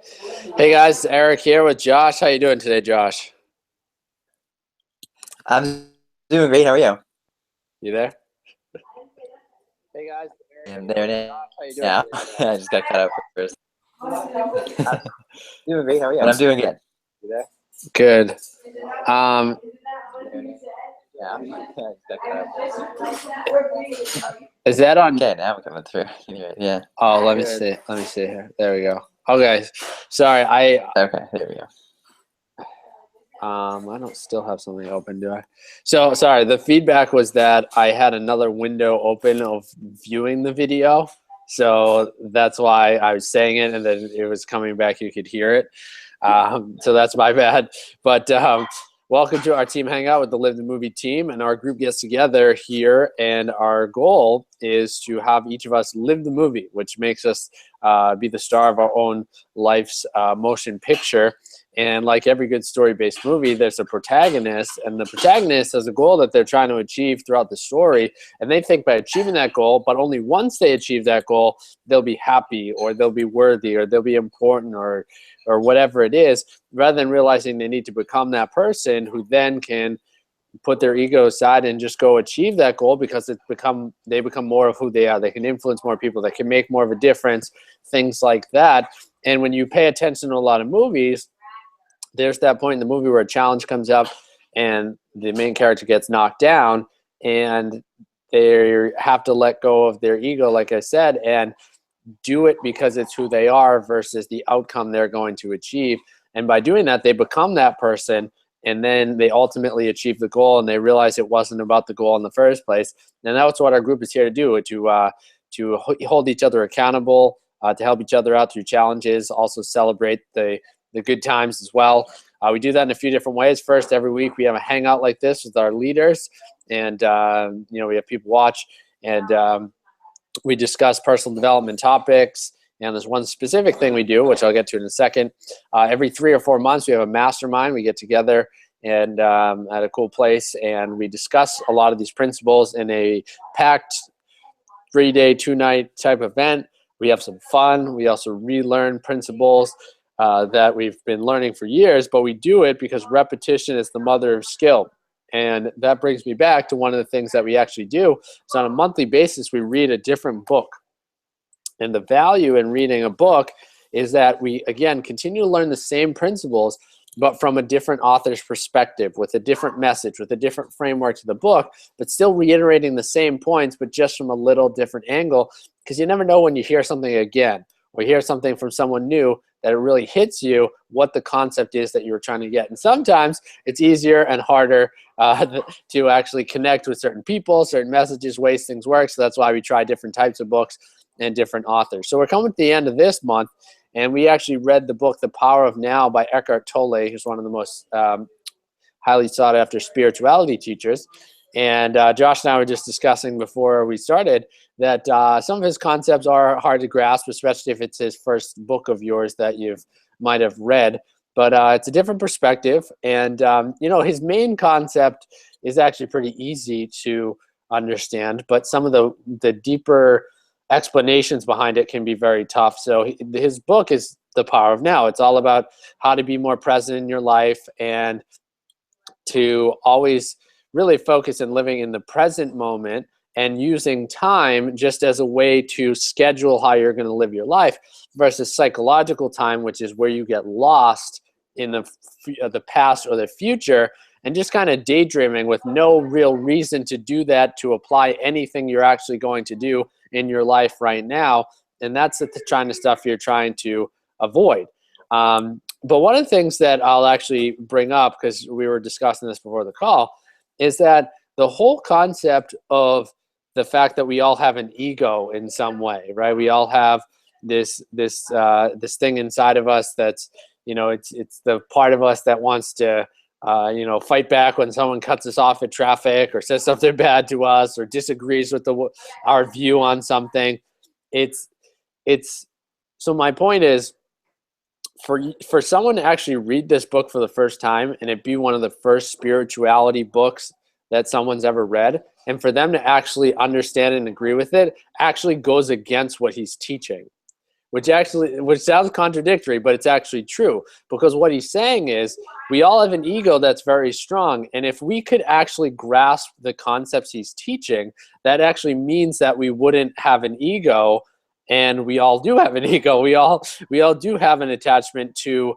Hey guys, it's Eric here with Josh. How you doing today, Josh? I'm doing great. How are you? You there? Hey guys, Eric I'm here there with Josh. How you doing now. today, I Josh? just got cut out first. I'm doing great. How are But you? I'm doing good. You there? Good. Um, Yeah. I just got cut out first. is that on? Okay, now I'm coming through. Can you hear it? Yeah. Oh, let me see. Let me see here. There we go. Okay. Sorry, Okay, there we go. I don't still have something open, do I? So sorry. The feedback was that I had another window open of viewing the video. So that's why I was saying it, and then it was coming back. You could hear it. So that's my bad. But welcome to our team hangout with the Live the Movie team, and our group gets together here. And our goal is to have each of us live the movie, which makes us be the star of our own life's motion picture. And like every good story-based movie, there's a protagonist, and the protagonist has a goal that they're trying to achieve throughout the story. And they think by achieving that goal, but only once they achieve that goal, they'll be happy, or they'll be worthy, or they'll be important, or whatever it is, rather than realizing they need to become that person who then can put their ego aside and just go achieve that goal, because they become more of who they are. They can influence more people. They can make more of a difference, things like that. And when you pay attention to a lot of movies, there's that point in the movie where a challenge comes up and the main character gets knocked down, and they have to let go of their ego, like I said, and do it because it's who they are versus the outcome they're going to achieve. And by doing that, they become that person, and then they ultimately achieve the goal, and they realize it wasn't about the goal in the first place. And that's what our group is here to do, to hold each other accountable, to help each other out through challenges, also celebrate the good times as well. We do that in a few different ways. First, every week we have a hangout like this with our leaders, and we have people watch, and we discuss personal development topics. And there's one specific thing we do, which I'll get to in a second. Every 3 or 4 months, we have a mastermind. We get together and at a cool place, and we discuss a lot of these principles in a packed 3-day, 2-night type event. We have some fun. We also relearn principles that we've been learning for years, but we do it because repetition is the mother of skill. And that brings me back to one of the things that we actually do. So on a monthly basis, we read a different book. And the value in reading a book is that we, again, continue to learn the same principles, but from a different author's perspective, with a different message, with a different framework to the book, but still reiterating the same points, but just from a little different angle. Because you never know when you hear something again, or hear something from someone new, that it really hits you what the concept is that you were trying to get. And sometimes it's easier and harder to actually connect with certain people, certain messages, ways things work. So that's why we try different types of books and different authors. So we're coming to the end of this month, and we actually read the book The Power of Now by Eckhart Tolle, who's one of the most highly sought after spirituality teachers. And Josh and I were just discussing before we started that some of his concepts are hard to grasp, especially if it's his first book of yours that you might have read. But it's a different perspective. And, his main concept is actually pretty easy to understand, but some of the deeper explanations behind it can be very tough. So his book is The Power of Now. It's all about how to be more present in your life and to always really focus on living in the present moment and using time just as a way to schedule how you're going to live your life, versus psychological time, which is where you get lost in the past or the future and just kind of daydreaming with no real reason to do that, to apply anything you're actually going to do in your life right now. And that's the kind of stuff you're trying to avoid. But one of the things that I'll actually bring up, because we were discussing this before the call, is that the whole concept of the fact that we all have an ego in some way, right? We all have this thing inside of us that's, it's the part of us that wants to, fight back when someone cuts us off at traffic or says something bad to us or disagrees with our view on something. It's so my point is, for someone to actually read this book for the first time and it be one of the first spirituality books that someone's ever read, and for them to actually understand and agree with it, actually goes against what he's teaching. which sounds contradictory, but it's actually true, because what he's saying is we all have an ego that's very strong, and if we could actually grasp the concepts he's teaching, that actually means that we wouldn't have an ego. And we all do have an ego. We all do have an attachment to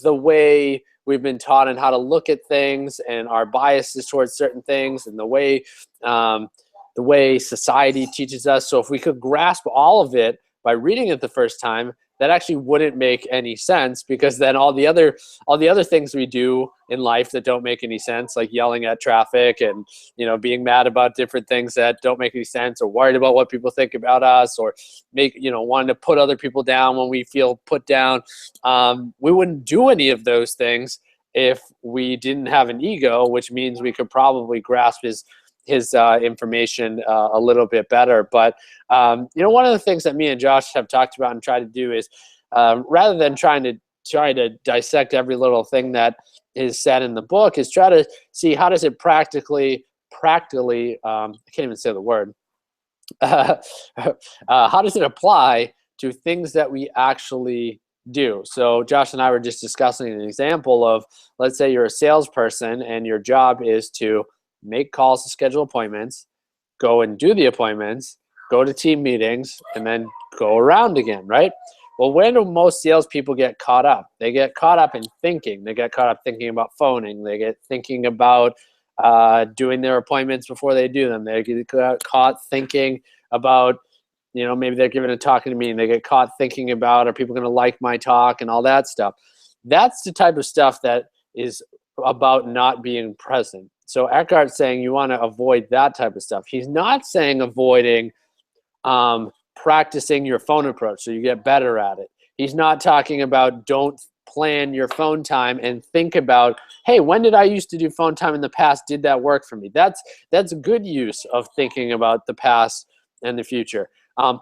the way we've been taught and how to look at things, and our biases towards certain things, and the way society teaches us. So if we could grasp all of it by reading it the first time, that actually wouldn't make any sense, because then all the other things we do in life that don't make any sense, like yelling at traffic and being mad about different things that don't make any sense, or worried about what people think about us, or wanting to put other people down when we feel put down, we wouldn't do any of those things if we didn't have an ego, which means we could probably grasp his information a little bit better. But one of the things that me and Josh have talked about and tried to do is, rather than trying to dissect every little thing that is said in the book, is try to see how does it practically I can't even say the word how does it apply to things that we actually do. So Josh and I were just discussing an example of, let's say you're a salesperson and your job is to make calls to schedule appointments, go and do the appointments, go to team meetings, and then go around again, right? Well, where do most salespeople get caught up? They get caught up in thinking. They get caught up thinking about phoning. They get thinking about doing their appointments before they do them. They get caught thinking about, maybe they're giving a talking to me, and they get caught thinking about, are people going to like my talk, and all that stuff. That's the type of stuff that is about not being present. So Eckhart's saying you want to avoid that type of stuff. He's not saying avoiding practicing your phone approach so you get better at it. He's not talking about don't plan your phone time and think about, hey, when did I used to do phone time in the past? Did that work for me? That's a good use of thinking about the past and the future.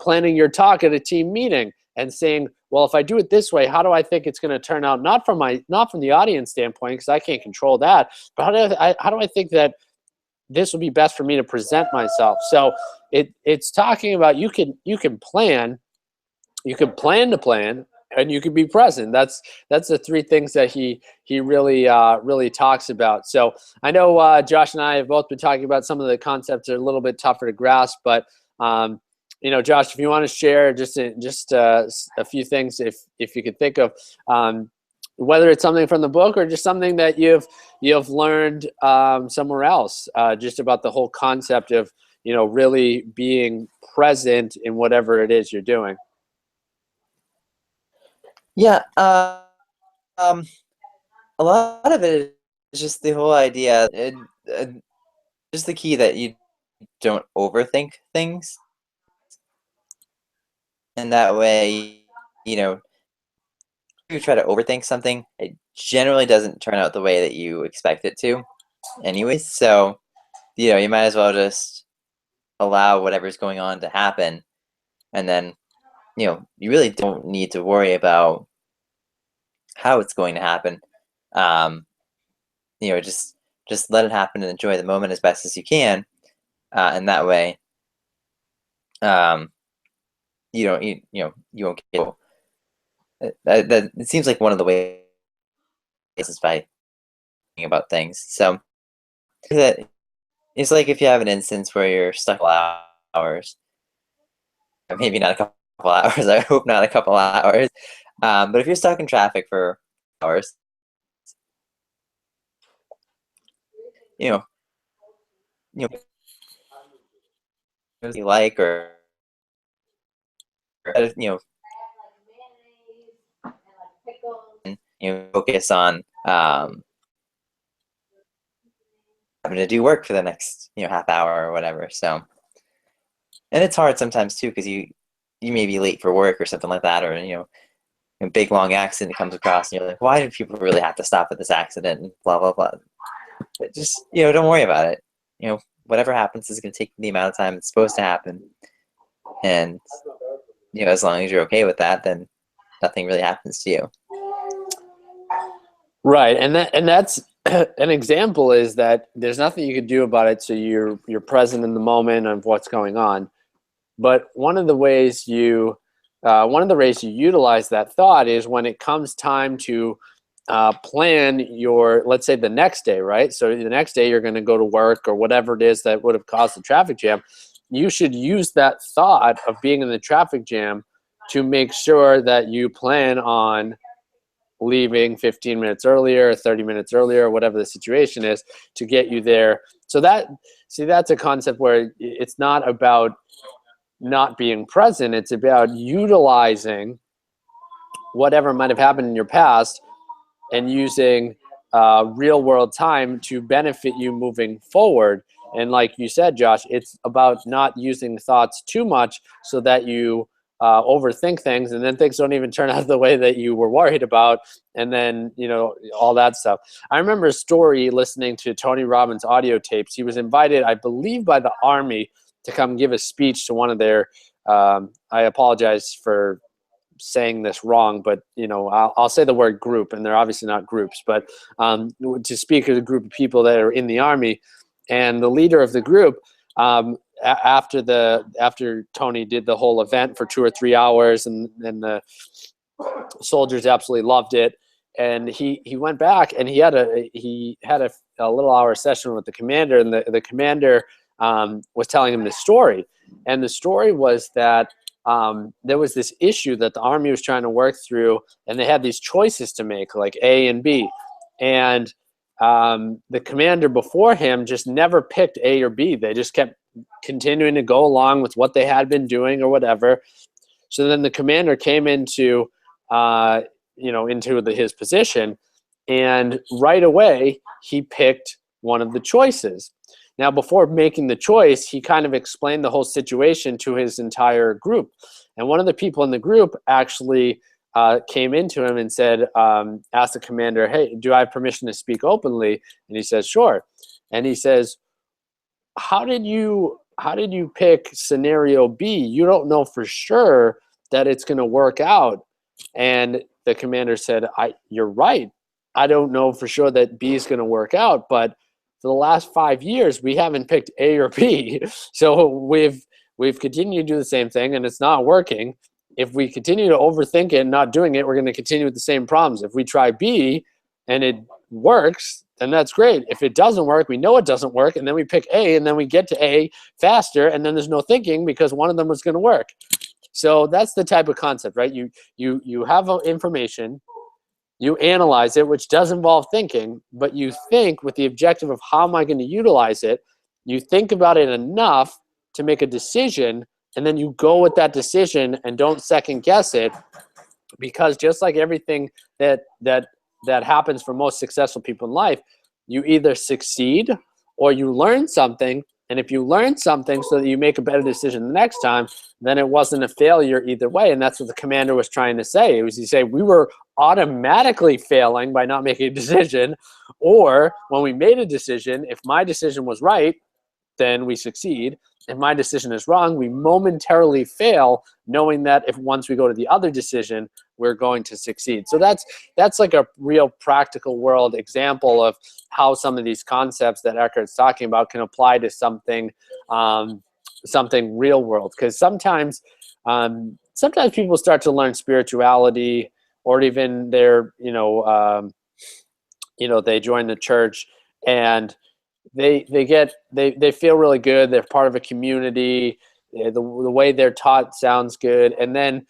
Planning your talk at a team meeting and saying, well, if I do it this way, how do I think it's going to turn out? Not from the audience standpoint, because I can't control that, but how do I think that this will be best for me to present myself? So it's talking about you can plan, to plan, and you can be present. That's the three things that he really talks about. So I know Josh and I have both been talking about some of the concepts that are a little bit tougher to grasp, but Josh, if you want to share just a few things, if you could think of, whether it's something from the book or just something that you've learned somewhere else, just about the whole concept of really being present in whatever it is you're doing. Yeah, a lot of it is just the whole idea, just the key that you don't overthink things. And that way, if you try to overthink something, it generally doesn't turn out the way that you expect it to anyways. So, you might as well just allow whatever's going on to happen. And then, you really don't need to worry about how it's going to happen. Just let it happen and enjoy the moment as best as you can. And that way, you won't get that. It seems like one of the ways is by thinking about things. So that it's like if you have an instance where you're stuck a couple hours, or maybe not a couple hours. I hope not a couple hours. But if you're stuck in traffic for hours, you like, or focus on having to do work for the next half hour or whatever. So, and it's hard sometimes too, because you may be late for work or something like that, or a big long accident comes across and you're like, why do people really have to stop at this accident, and blah blah blah. But just don't worry about it. Whatever happens is going to take the amount of time it's supposed to happen, and as long as you're okay with that, then nothing really happens to you. Right, and that's an example is that there's nothing you can do about it, so you're present in the moment of what's going on. But one of the ways you one of the ways you utilize that thought is when it comes time to plan your, let's say the next day, right? So the next day you're going to go to work or whatever it is that would have caused the traffic jam. You should use that thought of being in the traffic jam to make sure that you plan on leaving 15 minutes earlier, 30 minutes earlier, whatever the situation is, to get you there. So that's a concept where it's not about not being present. It's about utilizing whatever might have happened in your past and using real world time to benefit you moving forward. And like you said, Josh, it's about not using thoughts too much so that you overthink things, and then things don't even turn out the way that you were worried about, and then, you know, all that stuff. I remember a story listening to Tony Robbins audio tapes. He was invited, I believe, by the Army to come give a speech to one of their, I apologize for saying this wrong, but you know, I'll say the word group, and they're obviously not groups, but to speak as a group of people that are in the Army. And the leader of the group, after Tony did the whole event for 2 or 3 hours, and the soldiers absolutely loved it, and he went back and he had a little hour session with the commander, and the commander was telling him this story. And the story was that there was this issue that the Army was trying to work through, and they had these choices to make, like A and B. And the commander before him just never picked A or B. They just kept continuing to go along with what they had been doing or whatever. So then the commander came into his position, and right away he picked one of the choices. Now, before making the choice, he kind of explained the whole situation to his entire group. And one of the people in the group actually came into him and said, asked the commander, "Hey, do I have permission to speak openly?" And he says, "Sure." And he says, how did you pick scenario B? You don't know for sure that it's going to work out. And the commander said, "You're right. I don't know for sure that B is going to work out, but for the last 5 years, we haven't picked A or B. So we've continued to do the same thing, and it's not working. If we continue to overthink it and not doing it, we're going to continue with the same problems. If we try B and it works, then that's great. If it doesn't work, we know it doesn't work, and then we pick A, and then we get to A faster, and then there's no thinking because one of them was going to work." So that's the type of concept, right? You have information, you analyze it, which does involve thinking, but you think with the objective of how am I going to utilize it. You think about it enough to make a decision, and then you go with that decision and don't second guess it, because just like everything that happens for most successful people in life, you either succeed or you learn something. And if you learn something so that you make a better decision the next time, then it wasn't a failure either way. And that's what the commander was trying to say. It was he say we were automatically failing by not making a decision, or when we made a decision, if my decision was right, then we succeed. If my decision is wrong, we momentarily fail, knowing that if once we go to the other decision, we're going to succeed. So that's like a real practical world example of how some of these concepts that Eckhart's talking about can apply to something real world. Because sometimes people start to learn spirituality, or even they join the church, and they feel really good. They're part of a community. The way they're taught sounds good, and then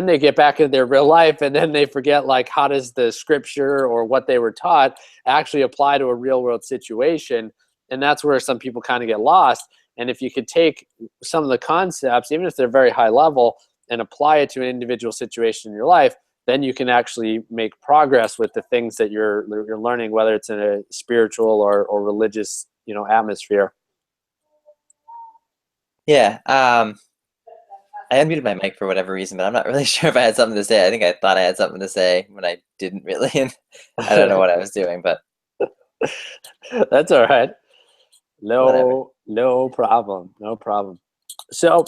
they get back into their real life, and then they forget, like, how does the scripture or what they were taught actually apply to a real world situation? And that's where some people kind of get lost. And if you could take some of the concepts, even if they're very high level, and apply it to an individual situation in your life, then you can actually make progress with the things that you're learning, whether it's in a spiritual or religious, atmosphere. Yeah. I unmuted my mic for whatever reason, but I'm not really sure if I had something to say. I think I thought I had something to say when I didn't really. And I don't know what I was doing, but that's all right. Whatever. No problem. No problem. So,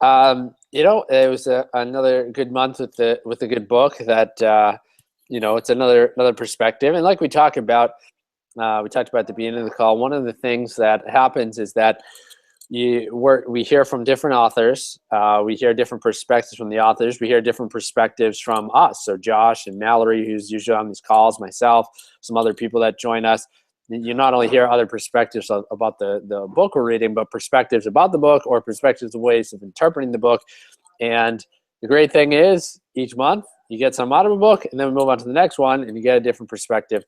it was another good month with a good book that, it's another perspective. And like we talked about at the beginning of the call, one of the things that happens is that we hear from different authors. We hear different perspectives from the authors. We hear different perspectives from us. So Josh and Mallory, who's usually on these calls, myself, some other people that join us. You not only hear other perspectives about the book we're reading, but perspectives about the book or perspectives of ways of interpreting the book. And the great thing is each month you get some out of a book, and then we move on to the next one, and you get a different perspective,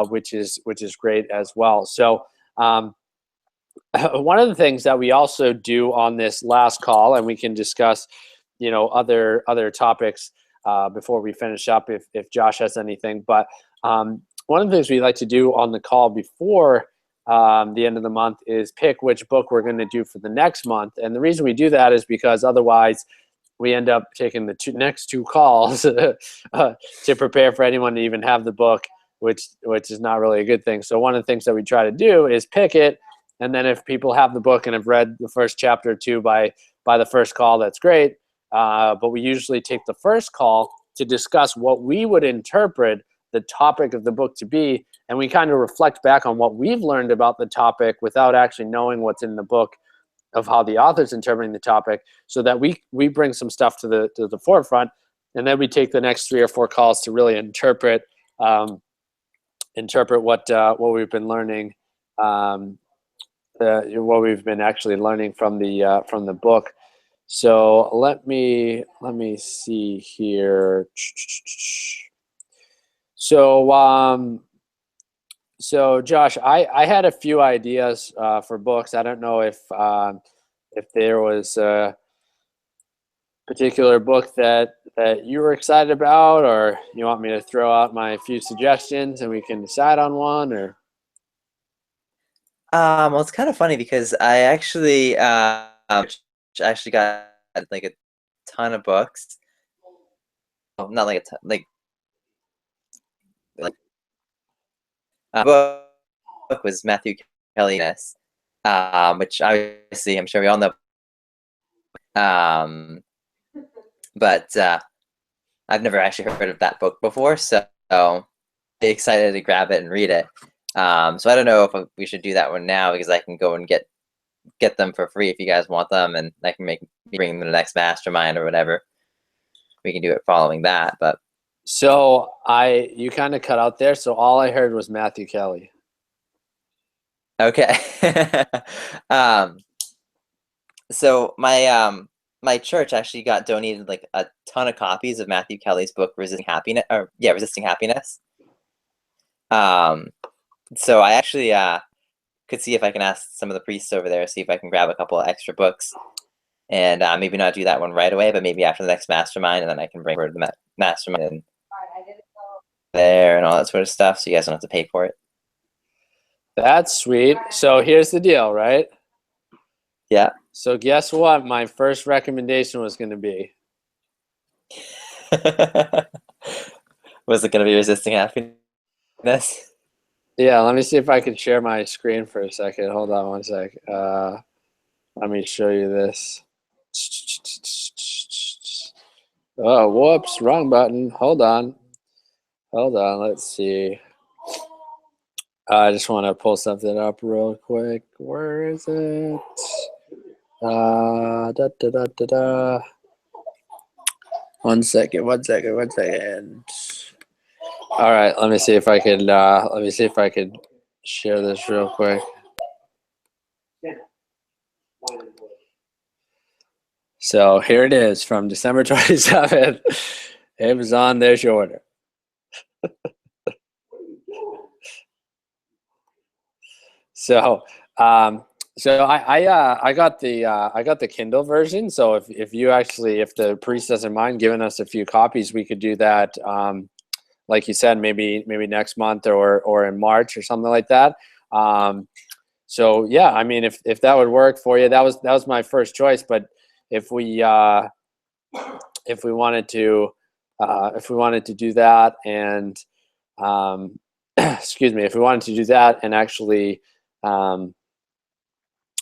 which is great as well. So one of the things that we also do on this last call, and we can discuss, other topics before we finish up if Josh has anything, but one of the things we like to do on the call before the end of the month is pick which book we're going to do for the next month. And the reason we do that is because otherwise we end up taking the next two calls to prepare for anyone to even have the book, which is not really a good thing. So one of the things that we try to do is pick it, and then if people have the book and have read the first chapter or two by the first call, that's great. But we usually take the first call to discuss what we would interpret the topic of the book to be, and we kind of reflect back on what we've learned about the topic without actually knowing what's in the book of how the author's interpreting the topic, so that we bring some stuff to the forefront, and then we take the next 3 or 4 calls to really interpret what we've been learning, what we've been actually learning from the book. So let me see here. So Josh, I had a few ideas for books. I don't know if there was a particular book that you were excited about, or you want me to throw out my few suggestions and we can decide on one, or. Well, it's kind of funny because I actually got like a ton of books. Well, not like a ton, like book was Matthew Kelly's, which obviously I'm sure we all know. But I've never actually heard of that book before, so excited to grab it and read it. So I don't know if we should do that one now, because I can go and get them for free if you guys want them, and I can bring them to the next mastermind or whatever. We can do it following that, but. So you kind of cut out there. So all I heard was Matthew Kelly. Okay. So my church actually got donated like a ton of copies of Matthew Kelly's book Resisting Happiness. Resisting Happiness. So I actually could see if I can ask some of the priests over there, see if I can grab a couple of extra books, and maybe not do that one right away, but maybe after the next mastermind, and then I can bring over the mastermind and there and all that sort of stuff, so you guys don't have to pay for it. That's sweet. So here's the deal, right? Yeah. So guess what? My first recommendation was going to be. Was it going to be Resisting Happiness? Yeah, let me see if I can share my screen for a second. Hold on one sec. Let me show you this. Oh, whoops, wrong button. Hold on. Let's see. I just want to pull something up real quick. Where is it? Da, da, da, da, da. One second. All right, let me see if I could share this real quick. So here it is from December 27th. Amazon, there's your order. So I got the Kindle version. So if the priest doesn't mind giving us a few copies, we could do that. Like you said, maybe next month or in March or something like that. So yeah, I mean, if that would work for you, that was my first choice. But if we wanted to do that and excuse me, if we wanted to do that and actually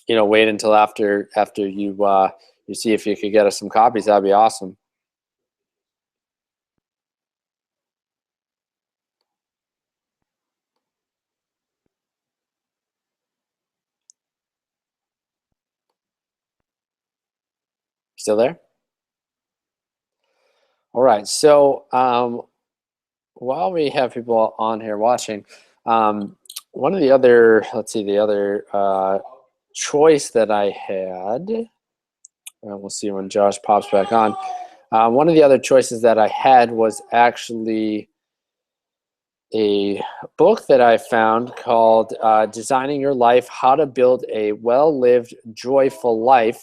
wait until after you see if you could get us some copies, that'd be awesome. Still there? All right. So while we have people on here watching, one of the other, let's see, the other choice that I had, we'll see when Josh pops back on. One of the other choices that I had was actually a book that I found called Designing Your Life, How to Build a Well-Lived, Joyful Life.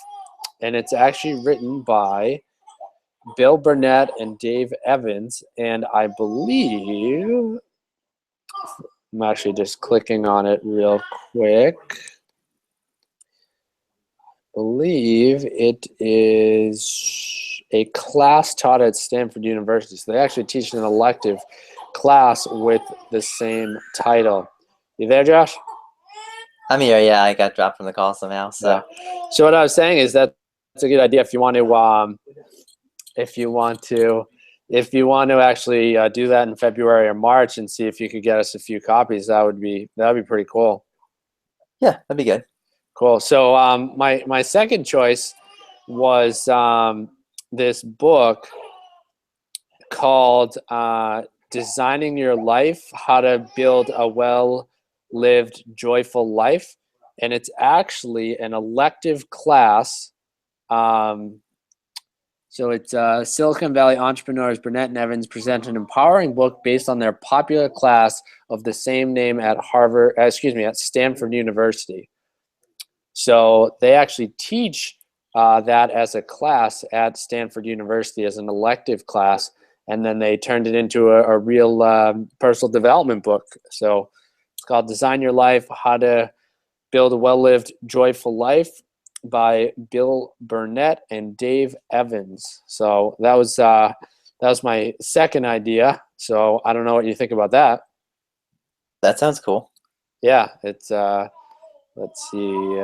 And it's actually written by Bill Burnett and Dave Evans. And I believe, I'm actually just clicking on it real quick. I believe it is a class taught at Stanford University. So they actually teach an elective class with the same title. You there, Josh? I'm here. Yeah, I got dropped from the call somehow. So, So what I was saying is that it's a good idea if you want to, if you want to actually do that in February or March and see if you could get us a few copies. That'd be pretty cool. yeah, that'd be good. Cool. So my second choice was this book called Designing Your Life, How to Build a Well-Lived, Joyful Life. And it's actually an elective class. So it's Silicon Valley entrepreneurs Burnett and Evans present an empowering book based on their popular class of the same name at at Stanford University. So they actually teach that as a class at Stanford University as an elective class, and then they turned it into a real personal development book. So it's called Design Your Life, How to Build a Well-Lived, Joyful Life by Bill Burnett and Dave Evans. So that was my second idea. So I don't know what you think about that. That sounds cool. Yeah, it's let's see.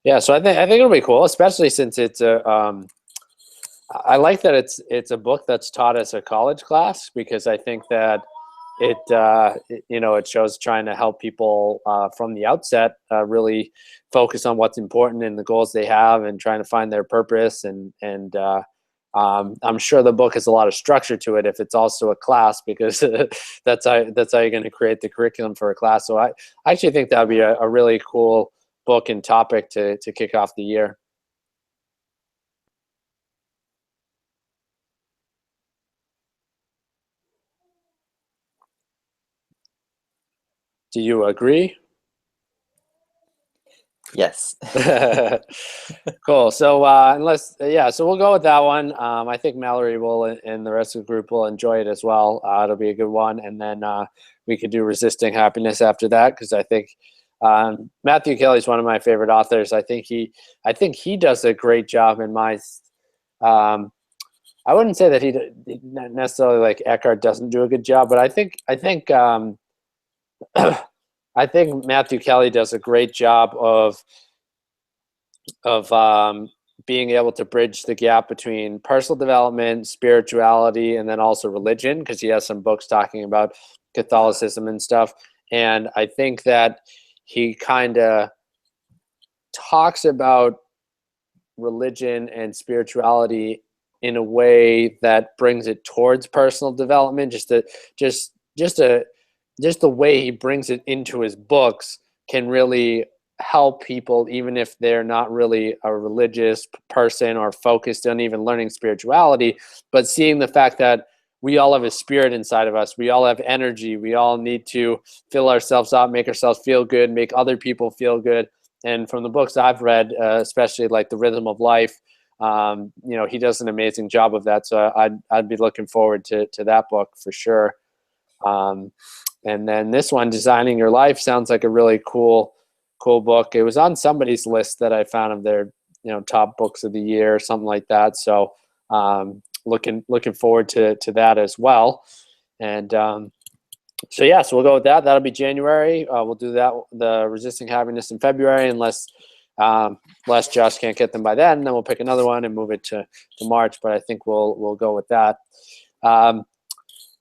Yeah, so I think it'll be cool, especially since it's I like that it's a book that's taught as a college class, because I think that it shows trying to help people from the outset really focus on what's important and the goals they have and trying to find their purpose, and I'm sure the book has a lot of structure to it if it's also a class, because that's how you're going to create the curriculum for a class. So I actually think that would be a really cool book and topic to kick off the year. Do you agree? Yes. Cool. So so we'll go with that one. I think Mallory will, and the rest of the group will enjoy it as well. It'll be a good one, and then we could do Resisting Happiness after that, because I think Matthew Kelly is one of my favorite authors. I think he does a great job in my. I wouldn't say that he necessarily, like Eckhart doesn't do a good job, but I think I think Matthew Kelly does a great job of being able to bridge the gap between personal development, spirituality, and then also religion, because he has some books talking about Catholicism and stuff. And I think that he kind of talks about religion and spirituality in a way that brings it towards personal development. Just the way he brings it into his books can really help people, even if they're not really a religious person or focused on even learning spirituality, but seeing the fact that we all have a spirit inside of us. We all have energy. We all need to fill ourselves up, make ourselves feel good, make other people feel good. And from the books I've read, especially like The Rhythm of Life, he does an amazing job of that. So I'd be looking forward to that book for sure. And then this one, Designing Your Life, sounds like a really cool book. It was on somebody's list that I found of their top books of the year or something like that. So looking forward to that as well. And so we'll go with that. That'll be January. We'll do that, the Resisting Happiness, in February, unless Josh can't get them by then. Then we'll pick another one and move it to March. But I think we'll go with that.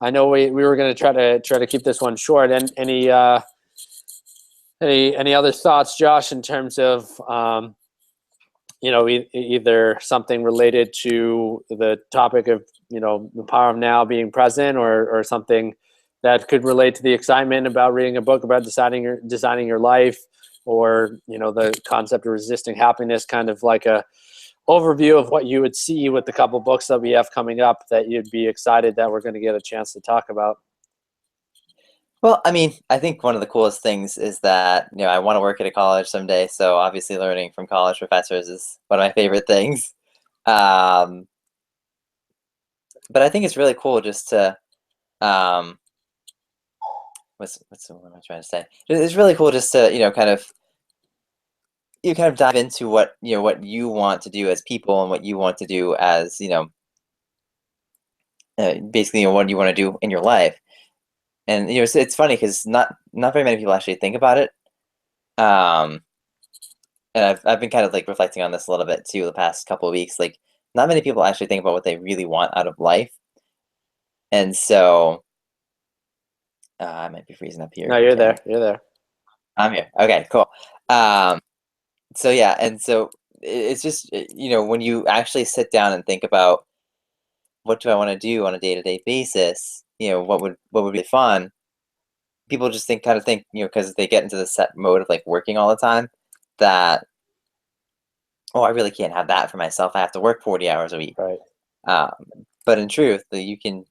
I know we were going to try to keep this one short. And any other thoughts, Josh, in terms of either something related to the topic of, the power of now, being present, or something that could relate to the excitement about reading a book about designing your life, or, the concept of resisting happiness, kind of like a overview of what you would see with the couple books that we have coming up that you'd be excited that we're going to get a chance to talk about. Well, I mean, I think one of the coolest things is that, I want to work at a college someday. So obviously learning from college professors is one of my favorite things. Um, but I think it's really cool just to, um, what am I trying to say? It's really cool just to, kind of dive into what you want to do as people and what you want to do as, basically, what you want to do in your life. And it's funny because not very many people actually think about it. Um, and I've been kind of like reflecting on this a little bit too the past couple of weeks. Like, not many people actually think about what they really want out of life. And so I might be freezing up here. No, you're there. You're there. I'm here. Okay, cool. Um, so yeah, and so it's just when you actually sit down and think about what do I want to do on a day-to-day basis, what would be fun. People just kind of think, because they get into the set mode of like working all the time, that, oh, I really can't have that for myself. I have to work 40 hours a week. Right. Um, but in truth, you can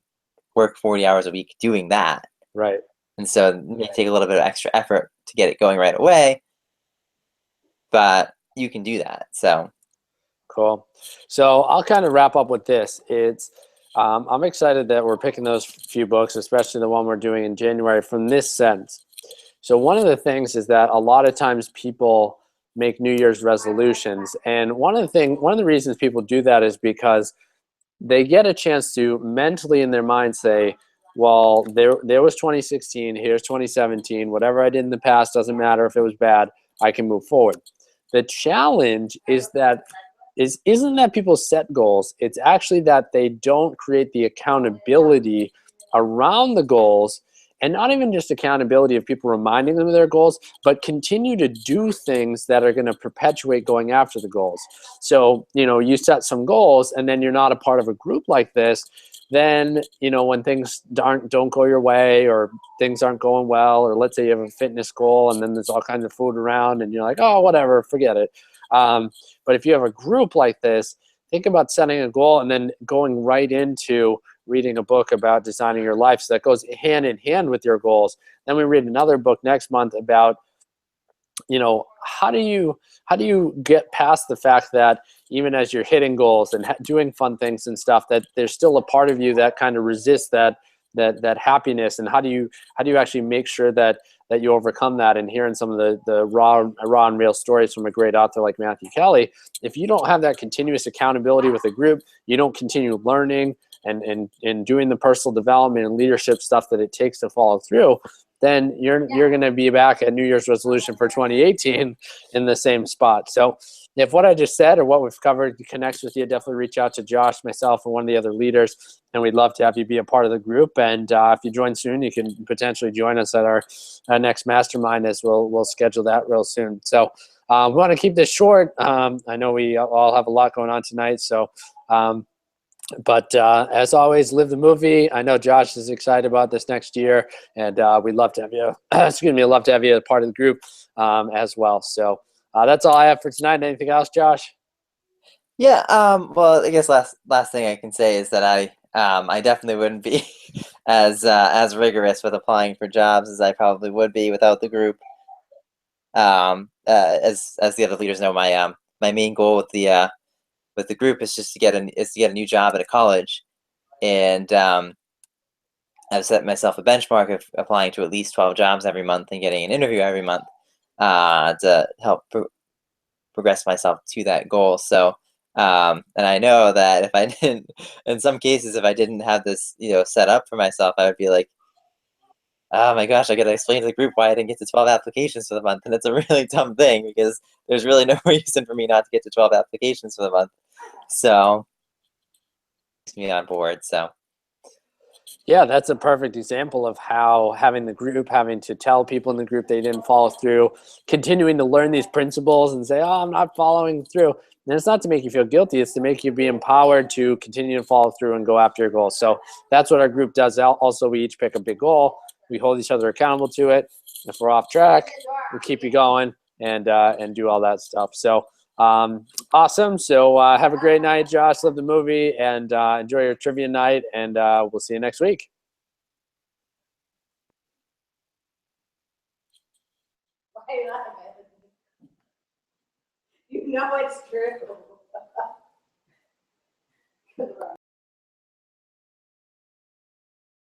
work 40 hours a week doing that. Right. And so it may take a little bit of extra effort to get it going right away, but you can do that. So cool. So I'll kind of wrap up with this. I'm excited that we're picking those few books, especially the one we're doing in January, from this sense. So one of the things is that a lot of times people make New Year's resolutions, and one of the reasons people do that is because they get a chance to mentally in their mind say, well, there was 2016, here's 2017, whatever I did in the past doesn't matter. If it was bad, I can move forward. The challenge isn't that people set goals, it's actually that they don't create the accountability around the goals, and not even just accountability of people reminding them of their goals, but continue to do things that are going to perpetuate going after the goals. So, you set some goals and then you're not a part of a group like this, then, when things don't go your way, or things aren't going well, or let's say you have a fitness goal and then there's all kinds of food around and you're like, oh, whatever, forget it. But if you have a group like this, think about setting a goal and then going right into reading a book about designing your life. So that goes hand in hand with your goals. Then we read another book next month about, how do you get past the fact that even as you're hitting goals and doing fun things and stuff, that there's still a part of you that kind of resists that happiness, and how do you actually make sure that you overcome that? And hearing some of the raw and real stories from a great author like Matthew Kelly, if you don't have that continuous accountability with a group, you don't continue learning and doing the personal development and leadership stuff that it takes to follow through, then you're going to be back at New Year's resolution for 2018 in the same spot. So if what I just said or what we've covered connects with you, definitely reach out to Josh, myself, and one of the other leaders, and we'd love to have you be a part of the group. And if you join soon, you can potentially join us at our next mastermind, as we'll schedule that real soon. So we want to keep this short. I know we all have a lot going on tonight, so but as always, live the movie. I know Josh is excited about this next year, and we'd love to have you. Love to have you as part of the group as well. So that's all I have for tonight. Anything else, Josh? yeah, well, I guess last thing I can say is that I definitely wouldn't be as rigorous with applying for jobs as I probably would be without the group. As the other leaders know, my main goal with the group is just to get a new job at a college, and I've set myself a benchmark of applying to at least 12 jobs every month and getting an interview every month to help progress myself to that goal. So, and I know that if I didn't, in some cases, if I didn't have this, set up for myself, I would be like, oh my gosh, I got to explain to the group why I didn't get to 12 applications for the month. And it's a really dumb thing because there's really no reason for me not to get to 12 applications for the month. So, keeps me on board. So, yeah, that's a perfect example of how having the group, having to tell people in the group they didn't follow through, continuing to learn these principles and say, oh, I'm not following through. And it's not to make you feel guilty. It's to make you be empowered to continue to follow through and go after your goals. So that's what our group does. Also, we each pick a big goal. We hold each other accountable to it. If we're off track, we keep you going and do all that stuff. So awesome. So have a great night, Josh. Love the movie, and enjoy your trivia night. And we'll see you next week. You know it's true.